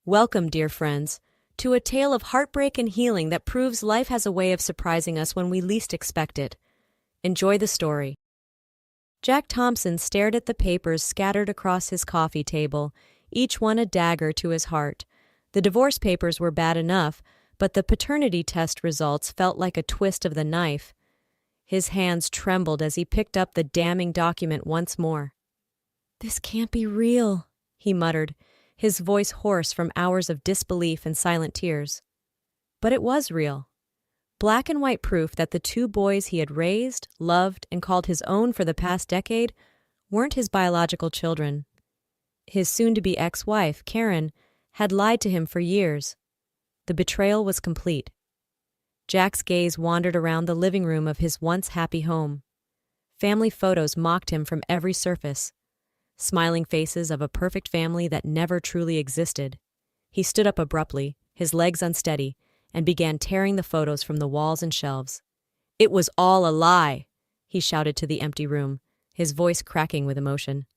Welcome, dear friends, to a tale of heartbreak and healing that proves life has a way of surprising us when we least expect it. Enjoy the story. Jack Thompson stared at the papers scattered across his coffee table, each one a dagger to his heart. The divorce papers were bad enough, but the paternity test results felt like a twist of the knife. His hands trembled as he picked up the damning document once more. "This can't be real," he muttered, his voice hoarse from hours of disbelief and silent tears. But it was real. Black and white proof that the two boys he had raised, loved, and called his own for the past decade weren't his biological children. His soon-to-be ex-wife, Karen, had lied to him for years. The betrayal was complete. Jack's gaze wandered around the living room of his once happy home. Family photos mocked him from every surface. Smiling faces of a perfect family that never truly existed. He stood up abruptly, his legs unsteady, and began tearing the photos from the walls and shelves. "It was all a lie," he shouted to the empty room, his voice cracking with emotion.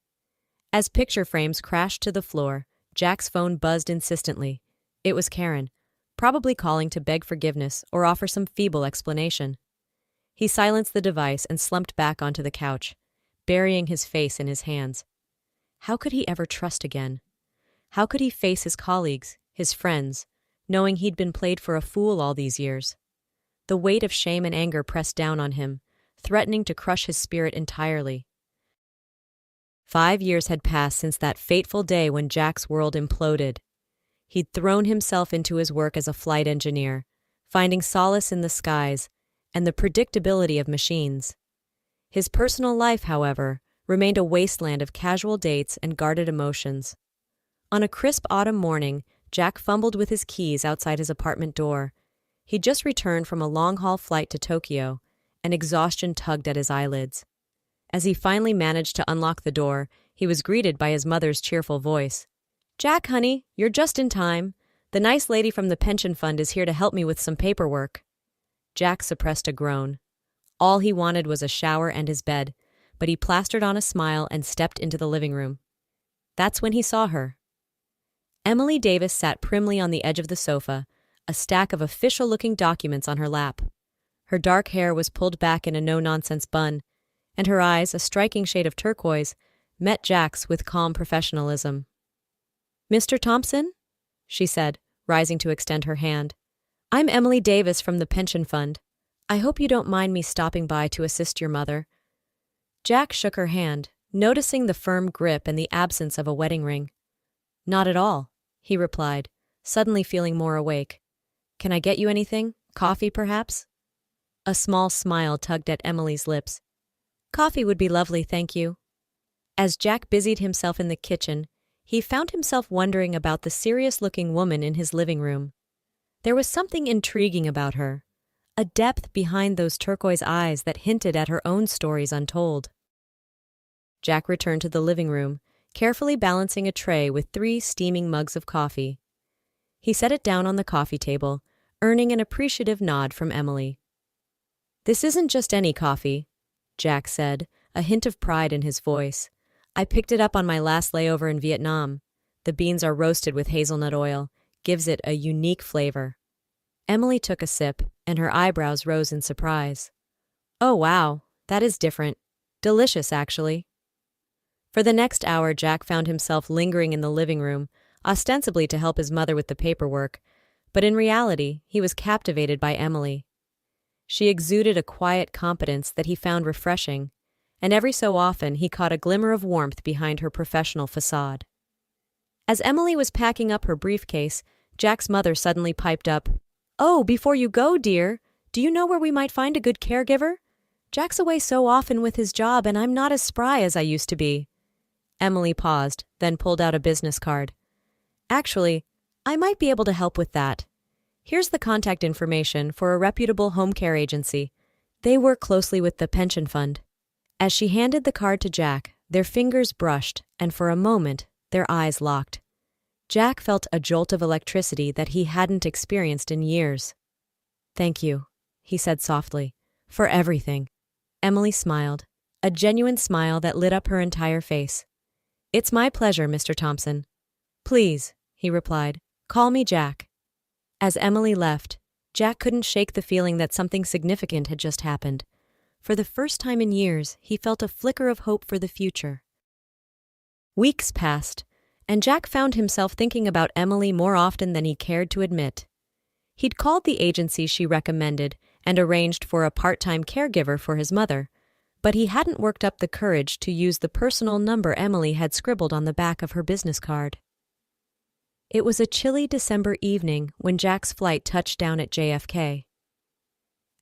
As picture frames crashed to the floor, Jack's phone buzzed insistently. It was Karen, probably calling to beg forgiveness or offer some feeble explanation. He silenced the device and slumped back onto the couch, burying his face in his hands. How could he ever trust again? How could he face his colleagues, his friends, knowing he'd been played for a fool all these years? The weight of shame and anger pressed down on him, threatening to crush his spirit entirely. 5 years had passed since that fateful day when Jack's world imploded. He'd thrown himself into his work as a flight engineer, finding solace in the skies and the predictability of machines. His personal life, however, remained a wasteland of casual dates and guarded emotions. On a crisp autumn morning, Jack fumbled with his keys outside his apartment door. He'd just returned from a long-haul flight to Tokyo, and exhaustion tugged at his eyelids. As he finally managed to unlock the door, he was greeted by his mother's cheerful voice. "Jack, honey, you're just in time. The nice lady from the pension fund is here to help me with some paperwork." Jack suppressed a groan. All he wanted was a shower and his bed, but he plastered on a smile and stepped into the living room. That's when he saw her. Emily Davis sat primly on the edge of the sofa, a stack of official-looking documents on her lap. Her dark hair was pulled back in a no-nonsense bun, and her eyes, a striking shade of turquoise, met Jack's with calm professionalism. "Mr. Thompson?" she said, rising to extend her hand. "I'm Emily Davis from the pension fund. I hope you don't mind me stopping by to assist your mother." Jack shook her hand, noticing the firm grip and the absence of a wedding ring. "Not at all," he replied, suddenly feeling more awake. "Can I get you anything? Coffee, perhaps?" A small smile tugged at Emily's lips. "Coffee would be lovely, thank you." As Jack busied himself in the kitchen, he found himself wondering about the serious-looking woman in his living room. There was something intriguing about her, a depth behind those turquoise eyes that hinted at her own stories untold. Jack returned to the living room, carefully balancing a tray with 3 steaming mugs of coffee. He set it down on the coffee table, earning an appreciative nod from Emily. "This isn't just any coffee," Jack said, a hint of pride in his voice. "I picked it up on my last layover in Vietnam. The beans are roasted with hazelnut oil, gives it a unique flavor." Emily took a sip, and her eyebrows rose in surprise. "Oh wow, that is different. Delicious, actually." For the next hour, Jack found himself lingering in the living room, ostensibly to help his mother with the paperwork, but in reality, he was captivated by Emily. She exuded a quiet competence that he found refreshing, and every so often he caught a glimmer of warmth behind her professional facade. As Emily was packing up her briefcase, Jack's mother suddenly piped up, "Oh, before you go, dear, do you know where we might find a good caregiver? Jack's away so often with his job, and I'm not as spry as I used to be." Emily paused, then pulled out a business card. "Actually, I might be able to help with that. Here's the contact information for a reputable home care agency. They work closely with the pension fund." As she handed the card to Jack, their fingers brushed, and for a moment, their eyes locked. Jack felt a jolt of electricity that he hadn't experienced in years. "Thank you," he said softly, "for everything." Emily smiled, a genuine smile that lit up her entire face. "It's my pleasure, Mr. Thompson." "Please," he replied, Call me Jack." As Emily left, Jack couldn't shake the feeling that something significant had just happened. For the first time in years, he felt a flicker of hope for the future. Weeks passed, and Jack found himself thinking about Emily more often than he cared to admit. He'd called the agency she recommended and arranged for a part-time caregiver for his mother, but he hadn't worked up the courage to use the personal number Emily had scribbled on the back of her business card. It was a chilly December evening when Jack's flight touched down at JFK.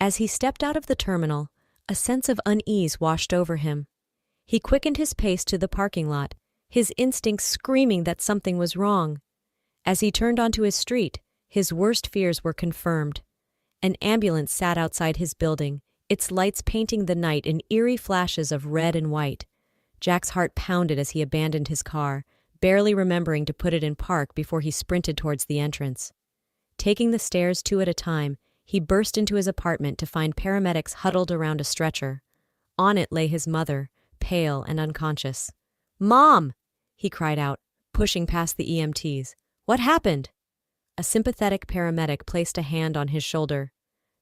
As he stepped out of the terminal, a sense of unease washed over him. He quickened his pace to the parking lot, his instincts screaming that something was wrong. As he turned onto his street, his worst fears were confirmed. An ambulance sat outside his building, its lights painting the night in eerie flashes of red and white. Jack's heart pounded as he abandoned his car, barely remembering to put it in park before he sprinted towards the entrance. Taking the stairs two at a time, he burst into his apartment to find paramedics huddled around a stretcher. On it lay his mother, pale and unconscious. "Mom!" he cried out, pushing past the EMTs. "What happened?" A sympathetic paramedic placed a hand on his shoulder.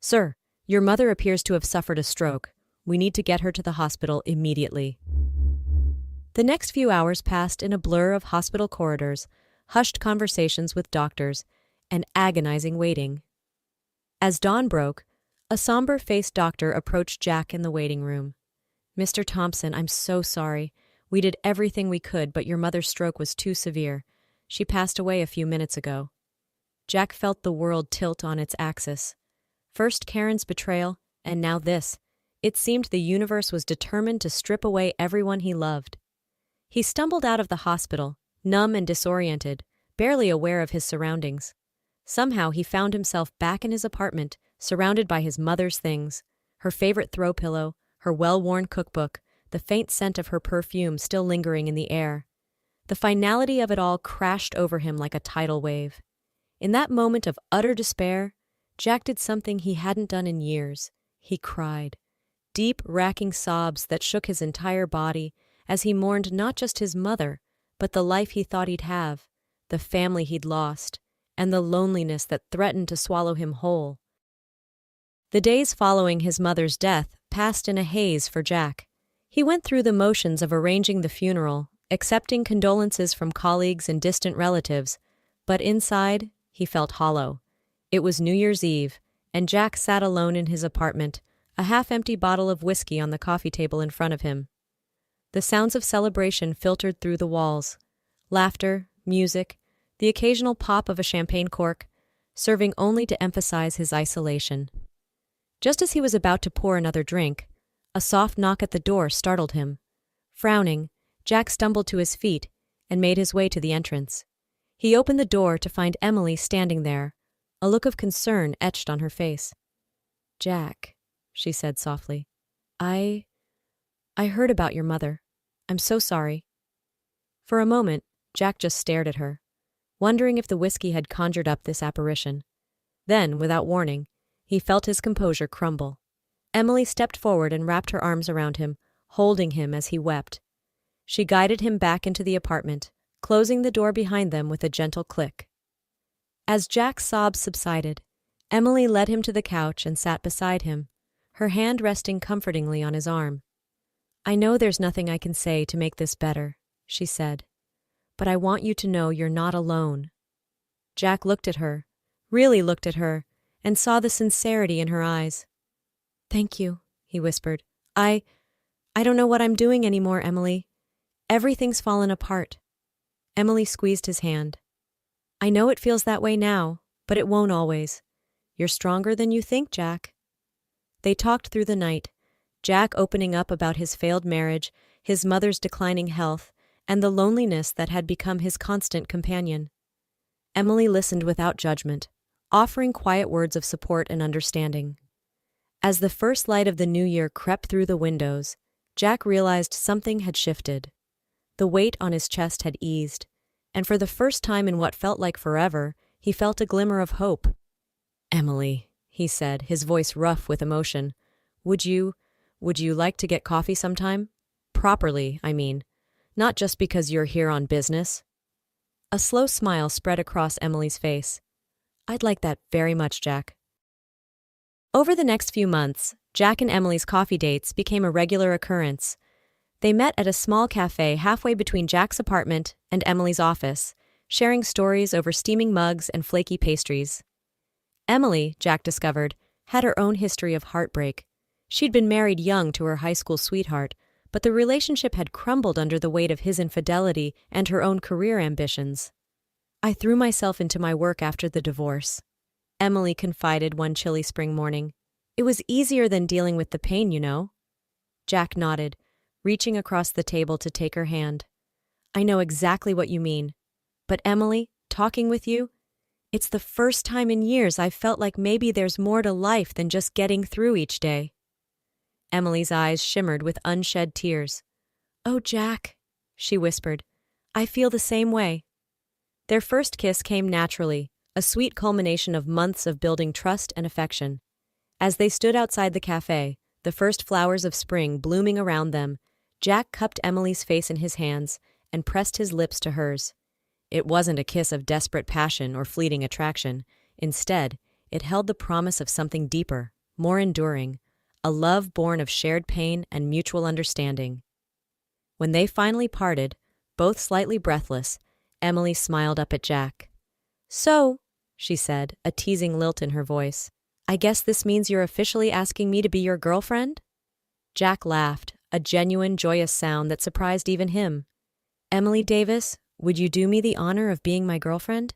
"Sir, your mother appears to have suffered a stroke. We need to get her to the hospital immediately." The next few hours passed in a blur of hospital corridors, hushed conversations with doctors, and agonizing waiting. As dawn broke, a somber-faced doctor approached Jack in the waiting room. "Mr. Thompson, I'm so sorry. We did everything we could, but your mother's stroke was too severe. She passed away a few minutes ago." Jack felt the world tilt on its axis. First Karen's betrayal, and now this. It seemed the universe was determined to strip away everyone he loved. He stumbled out of the hospital, numb and disoriented, barely aware of his surroundings. Somehow he found himself back in his apartment, surrounded by his mother's things, her favorite throw pillow, her well-worn cookbook, the faint scent of her perfume still lingering in the air. The finality of it all crashed over him like a tidal wave. In that moment of utter despair, Jack did something he hadn't done in years. He cried. Deep, racking sobs that shook his entire body as he mourned not just his mother, but the life he thought he'd have, the family he'd lost, and the loneliness that threatened to swallow him whole. The days following his mother's death passed in a haze for Jack. He went through the motions of arranging the funeral, accepting condolences from colleagues and distant relatives, but inside, he felt hollow. It was New Year's Eve, and Jack sat alone in his apartment, a half-empty bottle of whiskey on the coffee table in front of him. The sounds of celebration filtered through the walls. Laughter, music, the occasional pop of a champagne cork, serving only to emphasize his isolation. Just as he was about to pour another drink, a soft knock at the door startled him. Frowning, Jack stumbled to his feet and made his way to the entrance. He opened the door to find Emily standing there, a look of concern etched on her face. "Jack," she said softly, I heard about your mother. I'm so sorry." For a moment, Jack just stared at her, wondering if the whiskey had conjured up this apparition. Then, without warning, he felt his composure crumble. Emily stepped forward and wrapped her arms around him, holding him as he wept. She guided him back into the apartment, closing the door behind them with a gentle click. As Jack's sobs subsided, Emily led him to the couch and sat beside him, her hand resting comfortingly on his arm. "I know there's nothing I can say to make this better," she said, "but I want you to know you're not alone." Jack looked at her, really looked at her, and saw the sincerity in her eyes. "Thank you," he whispered. I don't know what I'm doing anymore, Emily. Everything's fallen apart." Emily squeezed his hand. "I know it feels that way now, but it won't always. You're stronger than you think, Jack." They talked through the night, Jack opening up about his failed marriage, his mother's declining health, and the loneliness that had become his constant companion. Emily listened without judgment, offering quiet words of support and understanding. As the first light of the new year crept through the windows, Jack realized something had shifted. The weight on his chest had eased, and for the first time in what felt like forever, he felt a glimmer of hope. "Emily," he said, his voice rough with emotion, Would you like to get coffee sometime? Properly, I mean. Not just because you're here on business." A slow smile spread across Emily's face. "I'd like that very much, Jack." Over the next few months, Jack and Emily's coffee dates became a regular occurrence. They met at a small cafe halfway between Jack's apartment and Emily's office, sharing stories over steaming mugs and flaky pastries. Emily, Jack discovered, had her own history of heartbreak. She'd been married young to her high school sweetheart, but the relationship had crumbled under the weight of his infidelity and her own career ambitions. "I threw myself into my work after the divorce," Emily confided one chilly spring morning. "It was easier than dealing with the pain, you know." Jack nodded, reaching across the table to take her hand. "I know exactly what you mean. But Emily, talking with you, it's the first time in years I've felt like maybe there's more to life than just getting through each day." Emily's eyes shimmered with unshed tears. "Oh, Jack," she whispered, "I feel the same way." Their first kiss came naturally, a sweet culmination of months of building trust and affection. As they stood outside the cafe, the first flowers of spring blooming around them, Jack cupped Emily's face in his hands and pressed his lips to hers. It wasn't a kiss of desperate passion or fleeting attraction. Instead, it held the promise of something deeper, more enduring, a love born of shared pain and mutual understanding. When they finally parted, both slightly breathless, Emily smiled up at Jack. "So," she said, a teasing lilt in her voice, "I guess this means you're officially asking me to be your girlfriend?" Jack laughed, a genuine, joyous sound that surprised even him. "Emily Davis, would you do me the honor of being my girlfriend?"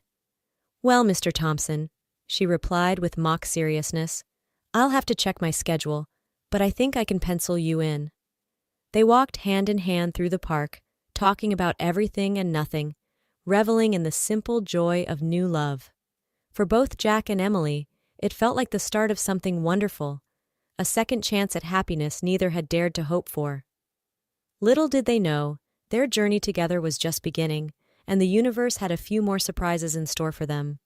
"Well, Mr. Thompson," she replied with mock seriousness, "I'll have to check my schedule, but I think I can pencil you in." They walked hand in hand through the park, talking about everything and nothing, reveling in the simple joy of new love. For both Jack and Emily, it felt like the start of something wonderful, a second chance at happiness neither had dared to hope for. Little did they know, their journey together was just beginning, and the universe had a few more surprises in store for them.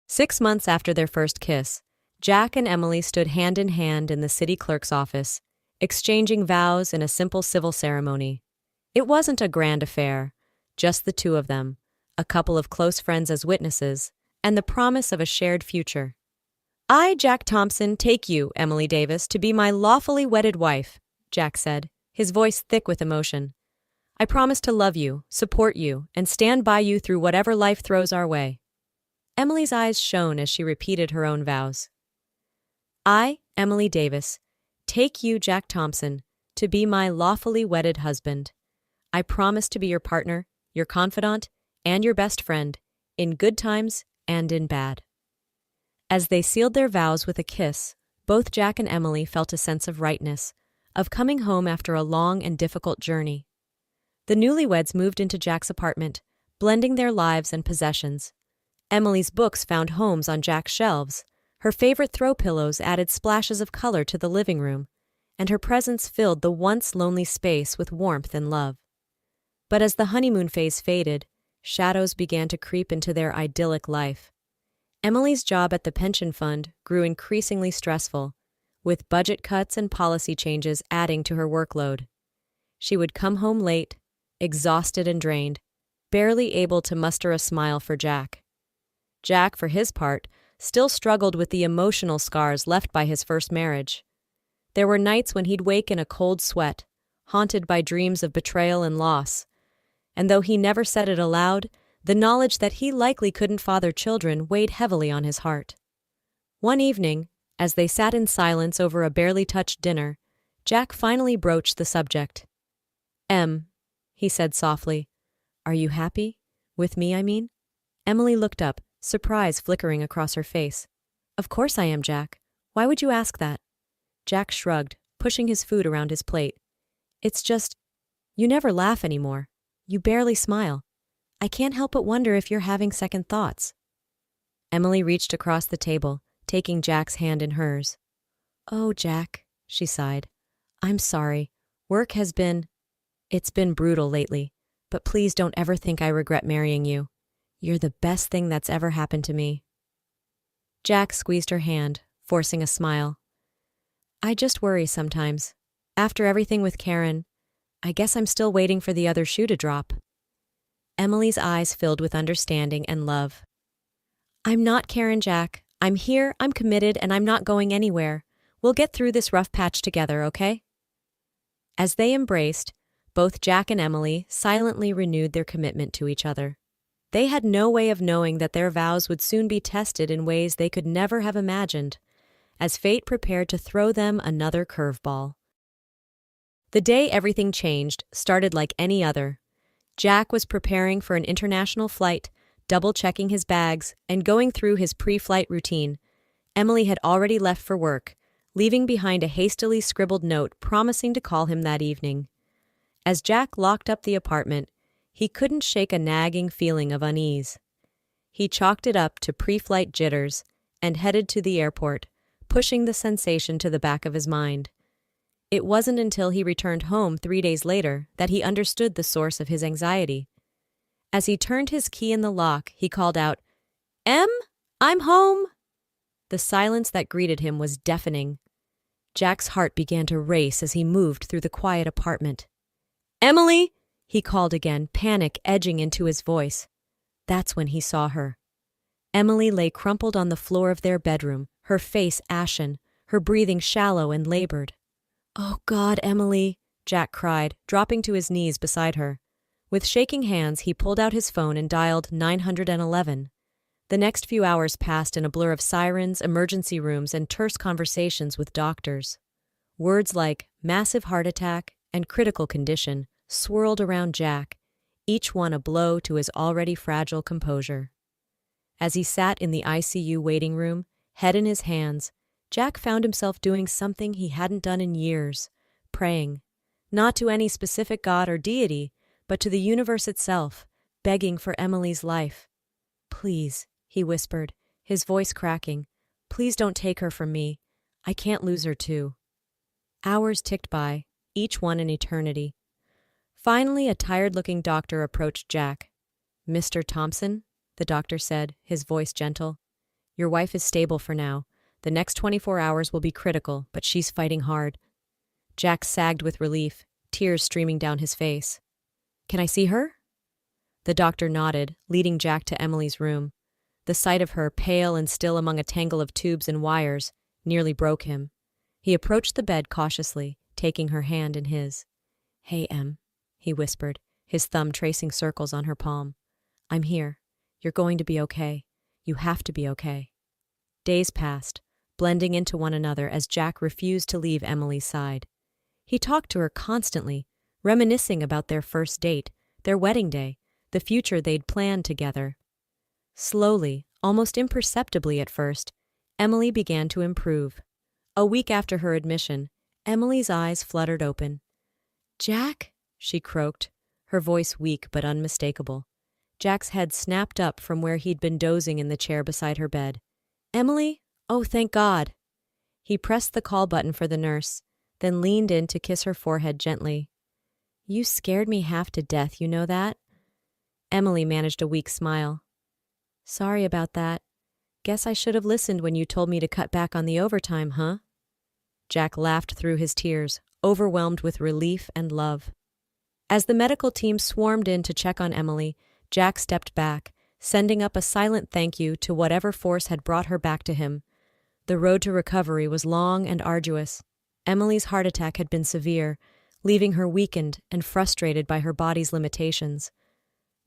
6 months after their first kiss, Jack and Emily stood hand in hand in the city clerk's office, exchanging vows in a simple civil ceremony. It wasn't a grand affair, just the two of them, a couple of close friends as witnesses, and the promise of a shared future. "I, Jack Thompson, take you, Emily Davis, to be my lawfully wedded wife," Jack said, his voice thick with emotion. "I promise to love you, support you, and stand by you through whatever life throws our way." Emily's eyes shone as she repeated her own vows. "I, Emily Davis, take you, Jack Thompson, to be my lawfully wedded husband. I promise to be your partner, your confidant, and your best friend, in good times and in bad." As they sealed their vows with a kiss, both Jack and Emily felt a sense of rightness, of coming home after a long and difficult journey. The newlyweds moved into Jack's apartment, blending their lives and possessions. Emily's books found homes on Jack's shelves, her favorite throw pillows added splashes of color to the living room, and her presence filled the once lonely space with warmth and love. But as the honeymoon phase faded, shadows began to creep into their idyllic life. Emily's job at the pension fund grew increasingly stressful, with budget cuts and policy changes adding to her workload. She would come home late, exhausted and drained, barely able to muster a smile for Jack. Jack, for his part, still struggled with the emotional scars left by his first marriage. There were nights when he'd wake in a cold sweat, haunted by dreams of betrayal and loss. And though he never said it aloud, the knowledge that he likely couldn't father children weighed heavily on his heart. One evening, as they sat in silence over a barely touched dinner, Jack finally broached the subject. He said softly, "Are you happy? With me, I mean?" Emily looked up, surprise flickering across her face. "Of course I am, Jack. Why would you ask that?" Jack shrugged, pushing his food around his plate. "It's just, you never laugh anymore. You barely smile. I can't help but wonder if you're having second thoughts." Emily reached across the table, taking Jack's hand in hers. "Oh, Jack," she sighed. "I'm sorry. Work has it's been brutal lately, but please don't ever think I regret marrying you. You're the best thing that's ever happened to me." Jack squeezed her hand, forcing a smile. "I just worry sometimes. After everything with Karen, I guess I'm still waiting for the other shoe to drop." Emily's eyes filled with understanding and love. "I'm not Karen, Jack. I'm here, I'm committed, and I'm not going anywhere. We'll get through this rough patch together, okay?" As they embraced, both Jack and Emily silently renewed their commitment to each other. They had no way of knowing that their vows would soon be tested in ways they could never have imagined, as fate prepared to throw them another curveball. The day everything changed started like any other. Jack was preparing for an international flight, double-checking his bags, and going through his pre-flight routine. Emily had already left for work, leaving behind a hastily scribbled note promising to call him that evening. As Jack locked up the apartment, he couldn't shake a nagging feeling of unease. He chalked it up to pre-flight jitters and headed to the airport, pushing the sensation to the back of his mind. It wasn't until he returned home 3 days later that he understood the source of his anxiety. As he turned his key in the lock, he called out, "Em, I'm home!" The silence that greeted him was deafening. Jack's heart began to race as he moved through the quiet apartment. "Emily!" he called again, panic edging into his voice. That's when he saw her. Emily lay crumpled on the floor of their bedroom, her face ashen, her breathing shallow and labored. "Oh God, Emily," Jack cried, dropping to his knees beside her. With shaking hands, he pulled out his phone and dialed 911. The next few hours passed in a blur of sirens, emergency rooms, and terse conversations with doctors. Words like massive heart attack and critical condition swirled around Jack, each one a blow to his already fragile composure. As he sat in the ICU waiting room, head in his hands, Jack found himself doing something he hadn't done in years, praying, not to any specific god or deity, but to the universe itself, begging for Emily's life. "Please," he whispered, his voice cracking, "please don't take her from me. I can't lose her too." Hours ticked by, each one an eternity. Finally, a tired-looking doctor approached Jack. "Mr. Thompson," the doctor said, his voice gentle, "your wife is stable for now. The next 24 hours will be critical, but she's fighting hard." Jack sagged with relief, tears streaming down his face. "Can I see her?" The doctor nodded, leading Jack to Emily's room. The sight of her, pale and still among a tangle of tubes and wires, nearly broke him. He approached the bed cautiously, taking her hand in his. "Hey, Em," he whispered, his thumb tracing circles on her palm. "I'm here. You're going to be okay. You have to be okay." Days passed, blending into one another as Jack refused to leave Emily's side. He talked to her constantly, reminiscing about their first date, their wedding day, the future they'd planned together. Slowly, almost imperceptibly at first, Emily began to improve. A week after her admission, Emily's eyes fluttered open. "Jack?" she croaked, her voice weak but unmistakable. Jack's head snapped up from where he'd been dozing in the chair beside her bed. "Emily? Oh, thank God." He pressed the call button for the nurse, then leaned in to kiss her forehead gently. "You scared me half to death, you know that?" Emily managed a weak smile. "Sorry about that. Guess I should have listened when you told me to cut back on the overtime, huh?" Jack laughed through his tears, overwhelmed with relief and love. As the medical team swarmed in to check on Emily, Jack stepped back, sending up a silent thank you to whatever force had brought her back to him. The road to recovery was long and arduous. Emily's heart attack had been severe, leaving her weakened and frustrated by her body's limitations.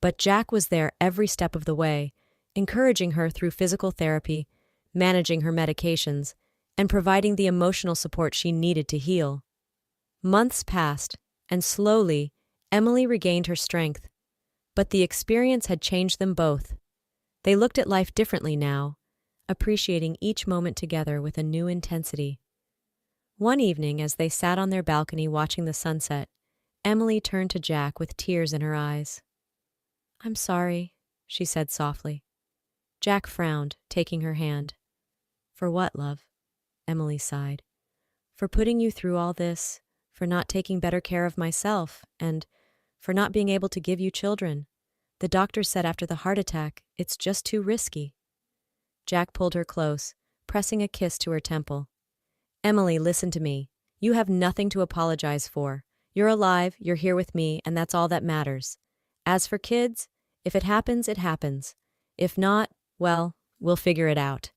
But Jack was there every step of the way, encouraging her through physical therapy, managing her medications, and providing the emotional support she needed to heal. Months passed, and slowly, Emily regained her strength. But the experience had changed them both. They looked at life differently now, appreciating each moment together with a new intensity. One evening, as they sat on their balcony watching the sunset, Emily turned to Jack with tears in her eyes. "I'm sorry," she said softly. Jack frowned, taking her hand. "For what, love?" Emily sighed. "For putting you through all this, for not taking better care of myself, and for not being able to give you children. The doctor said after the heart attack, it's just too risky." Jack pulled her close, pressing a kiss to her temple. "Emily, listen to me. You have nothing to apologize for. You're alive, you're here with me, and that's all that matters. As for kids, If it happens, it happens. If not, well, we'll figure it out.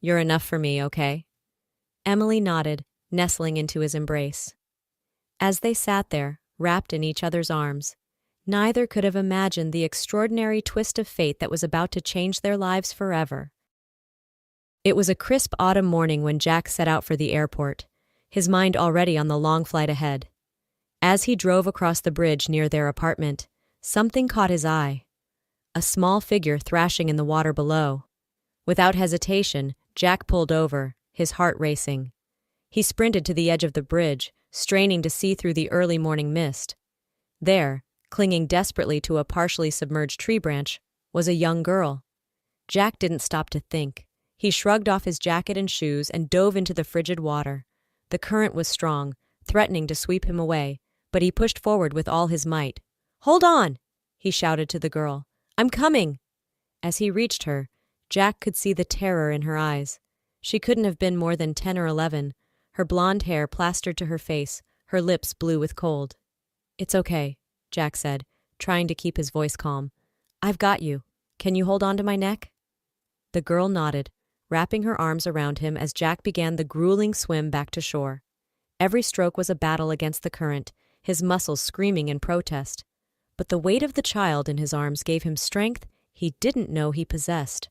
You're enough for me, okay? Emily nodded, nestling into his embrace. As they sat there, wrapped in each other's arms, neither could have imagined the extraordinary twist of fate that was about to change their lives forever. It was a crisp autumn morning when Jack set out for the airport, his mind already on the long flight ahead. As he drove across the bridge near their apartment, something caught his eye. A small figure thrashing in the water below. Without hesitation, Jack pulled over, his heart racing. He sprinted to the edge of the bridge, straining to see through the early morning mist. There, clinging desperately to a partially submerged tree branch, was a young girl. Jack didn't stop to think. He shrugged off his jacket and shoes and dove into the frigid water. The current was strong, threatening to sweep him away, but he pushed forward with all his might. "Hold on!" he shouted to the girl. "I'm coming!" As he reached her, Jack could see the terror in her eyes. She couldn't have been more than 10 or 11, her blonde hair plastered to her face, her lips blue with cold. "It's okay," Jack said, trying to keep his voice calm. "I've got you. Can you hold on to my neck?" The girl nodded, wrapping her arms around him as Jack began the grueling swim back to shore. Every stroke was a battle against the current, his muscles screaming in protest. But the weight of the child in his arms gave him strength he didn't know he possessed.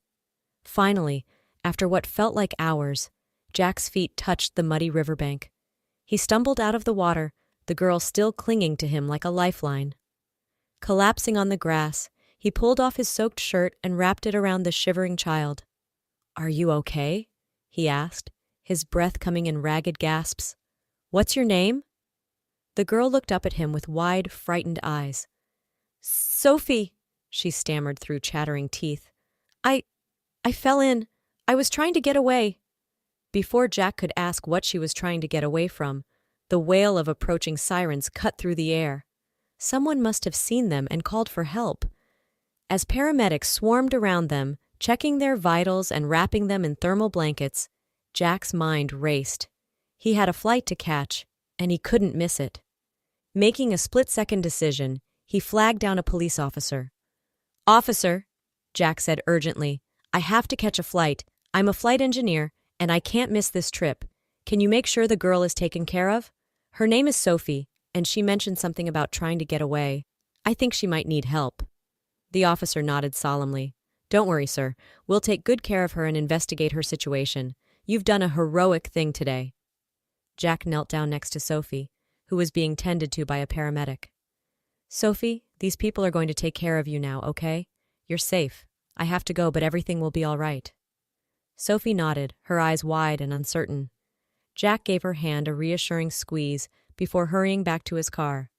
Finally, after what felt like hours, Jack's feet touched the muddy riverbank. He stumbled out of the water, the girl still clinging to him like a lifeline. Collapsing on the grass, he pulled off his soaked shirt and wrapped it around the shivering child. "Are you okay?" he asked, his breath coming in ragged gasps. "What's your name?" The girl looked up at him with wide, frightened eyes. "Sophie," she stammered through chattering teeth. I fell in. I was trying to get away." Before Jack could ask what she was trying to get away from, the wail of approaching sirens cut through the air. Someone must have seen them and called for help. As paramedics swarmed around them, checking their vitals and wrapping them in thermal blankets, Jack's mind raced. He had a flight to catch, and he couldn't miss it. Making a split-second decision, he flagged down a police officer. "Officer," Jack said urgently, "I have to catch a flight. I'm a flight engineer, and I can't miss this trip. Can you make sure the girl is taken care of? Her name is Sophie, and she mentioned something about trying to get away. I think she might need help." The officer nodded solemnly. "Don't worry, sir. We'll take good care of her and investigate her situation. You've done a heroic thing today." Jack knelt down next to Sophie, who was being tended to by a paramedic. "Sophie, these people are going to take care of you now, okay? You're safe. I have to go, but everything will be all right." Sophie nodded, her eyes wide and uncertain. Jack gave her hand a reassuring squeeze before hurrying back to his car.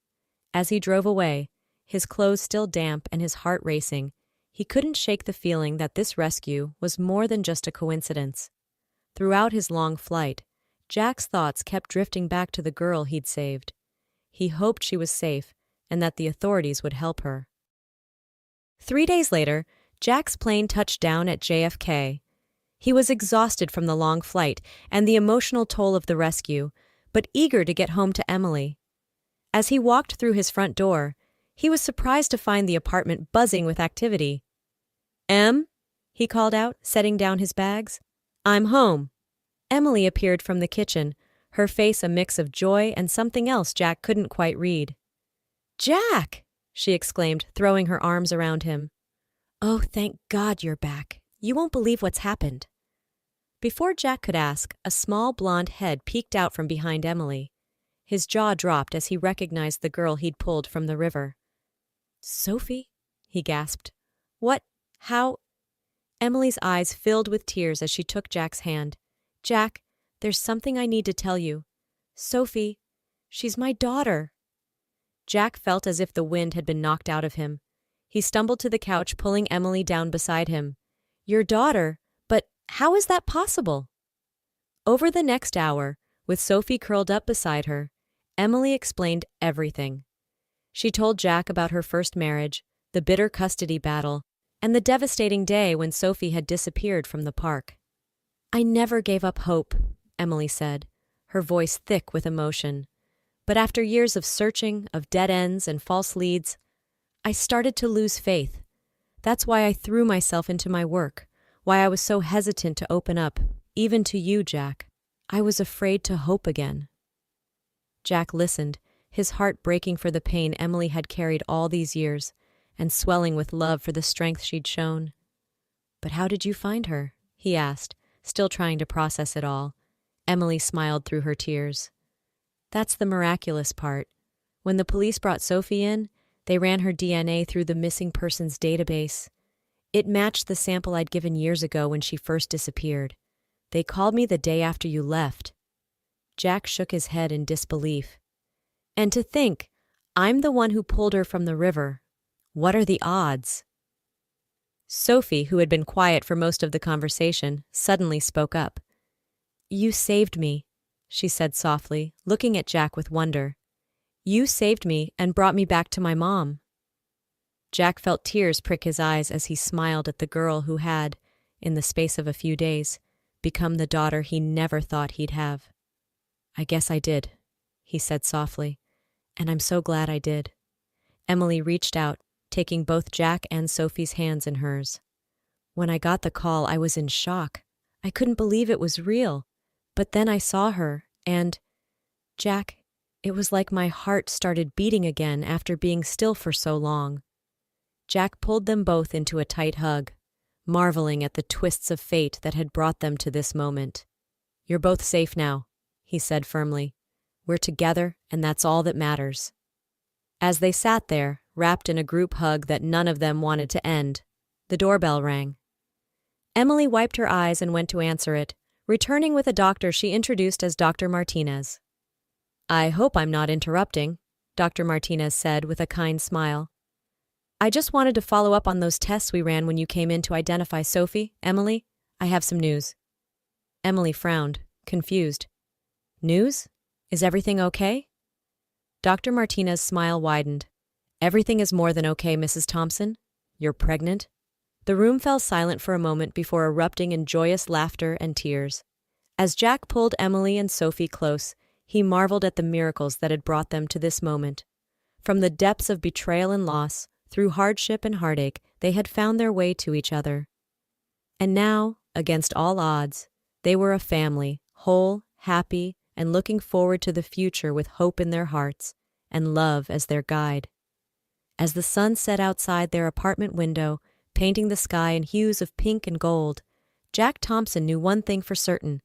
As he drove away, his clothes still damp and his heart racing, he couldn't shake the feeling that this rescue was more than just a coincidence. Throughout his long flight, Jack's thoughts kept drifting back to the girl he'd saved. He hoped she was safe and that the authorities would help her. 3 days later, Jack's plane touched down at JFK. He was exhausted from the long flight and the emotional toll of the rescue, but eager to get home to Emily. As he walked through his front door, he was surprised to find the apartment buzzing with activity. "Em?" he called out, setting down his bags. "I'm home." Emily appeared from the kitchen, her face a mix of joy and something else Jack couldn't quite read. "Jack!" she exclaimed, throwing her arms around him. "Oh, thank God you're back. You won't believe what's happened." Before Jack could ask, a small blonde head peeked out from behind Emily. His jaw dropped as he recognized the girl he'd pulled from the river. "Sophie?" he gasped. "What? How?" Emily's eyes filled with tears as she took Jack's hand. "Jack, there's something I need to tell you. Sophie, she's my daughter." Jack felt as if the wind had been knocked out of him. He stumbled to the couch, pulling Emily down beside him. "Your daughter? But how is that possible?" Over the next hour, with Sophie curled up beside her, Emily explained everything. She told Jack about her first marriage, the bitter custody battle, and the devastating day when Sophie had disappeared from the park. "I never gave up hope," Emily said, her voice thick with emotion. "But after years of searching, of dead ends and false leads, I started to lose faith. That's why I threw myself into my work, why I was so hesitant to open up, even to you, Jack. I was afraid to hope again." Jack listened, his heart breaking for the pain Emily had carried all these years, and swelling with love for the strength she'd shown. "But how did you find her?" he asked, still trying to process it all. Emily smiled through her tears. "That's the miraculous part. When the police brought Sophie in, they ran her DNA through the missing persons database. It matched the sample I'd given years ago when she first disappeared. They called me the day after you left." Jack shook his head in disbelief. "And to think, I'm the one who pulled her from the river. What are the odds?" Sophie, who had been quiet for most of the conversation, suddenly spoke up. "You saved me," she said softly, looking at Jack with wonder. "You saved me and brought me back to my mom." Jack felt tears prick his eyes as he smiled at the girl who had, in the space of a few days, become the daughter he never thought he'd have. "I guess I did," he said softly, "and I'm so glad I did." Emily reached out, taking both Jack and Sophie's hands in hers. "When I got the call, I was in shock. I couldn't believe it was real. But then I saw her, and, Jack, it was like my heart started beating again after being still for so long." Jack pulled them both into a tight hug, marveling at the twists of fate that had brought them to this moment. "You're both safe now," he said firmly. "We're together, and that's all that matters." As they sat there, wrapped in a group hug that none of them wanted to end, the doorbell rang. Emily wiped her eyes and went to answer it, returning with a doctor she introduced as Dr. Martinez. "I hope I'm not interrupting," Dr. Martinez said with a kind smile. "I just wanted to follow up on those tests we ran when you came in to identify Sophie. Emily, I have some news." Emily frowned, confused. "News? Is everything okay?" Dr. Martinez's smile widened. "Everything is more than okay, Mrs. Thompson. You're pregnant." The room fell silent for a moment before erupting in joyous laughter and tears. As Jack pulled Emily and Sophie close, he marveled at the miracles that had brought them to this moment. From the depths of betrayal and loss, through hardship and heartache, they had found their way to each other. And now, against all odds, they were a family, whole, happy, and looking forward to the future with hope in their hearts and love as their guide. As the sun set outside their apartment window, painting the sky in hues of pink and gold, Jack Thompson knew one thing for certain.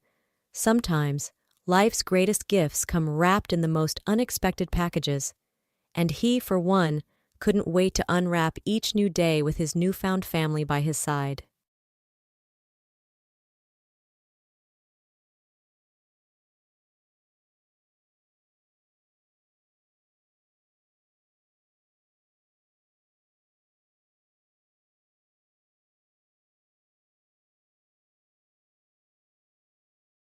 Sometimes, life's greatest gifts come wrapped in the most unexpected packages, and he, for one, couldn't wait to unwrap each new day with his newfound family by his side.